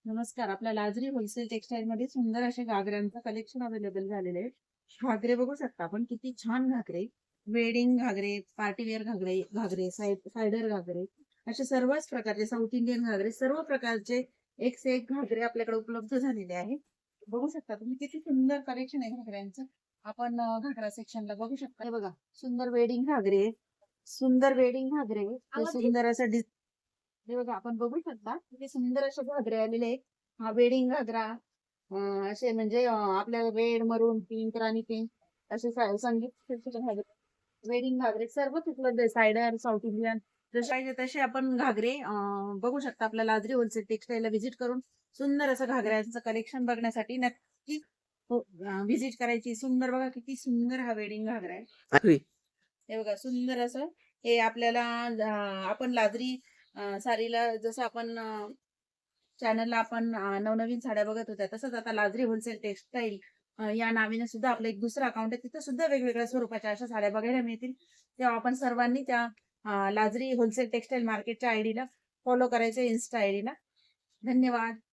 नमस्कार. आपल्या लाजरी wholesale textile मध्ये सुंदर असे घागऱ्यांचं कलेक्शन अवेलेबल झालेले आहे. घागरे बघू शकता आपण किती छान घागरे, वेडिंग घागरे, पार्टीवेअर घागरे घागरे सायडर घागरे, असे सर्वच प्रकारचे साऊथ इंडियन घागरे, सर्व प्रकारचे एक से एक घागरे आपल्याकडे उपलब्ध झालेले आहे. बघू शकता तुम्ही किती सुंदर कलेक्शन आहे घागऱ्यांचं. आपण घागरा सेक्शनला बघू शकता. हे बघा, सुंदर वेडिंग घागरे, सुंदर वेडिंग घागरे, हे सुंदर असं हे बघा आपण बघू शकता किती सुंदर असे घागरे आलेले आहेत. हा वेडिंग घागरा, असे म्हणजे आपल्याला रेड, मरून, पिंक, राणी पिंक असे संगीत घागरे, वेडिंग घागरे सर्वच उपलब्ध आहे. सायडर, साऊथ इंडियन जसे पाहिजे तसे आपण घागरे बघू शकता. आपल्या लाजरी होलसेल टेक्सटाईलला व्हिजिट करून सुंदर असं घागऱ्यांचं कलेक्शन बघण्यासाठी नक्की व्हिजिट करायची. सुंदर बघा किती सुंदर हा वेडिंग घागरा आहे. हे बघा सुंदर असं हे आपल्याला आपण लाजरी साडीला जसं आपण चॅनलला आपण नवनवीन साड्या बघत होत्या, तसंच आता लाजरी होलसेल टेक्सटाईल या नावाने सुद्धा आपलं एक दुसरं अकाउंट आहे. तिथं सुद्धा वेगवेगळ्या स्वरूपाच्या अशा साड्या बघायला मिळतील. तेव्हा आपण सर्वांनी त्या लाजरी होलसेल टेक्सटाईल मार्केटच्या आयडीला फॉलो करायचं, इन्स्टा आयडीला. धन्यवाद.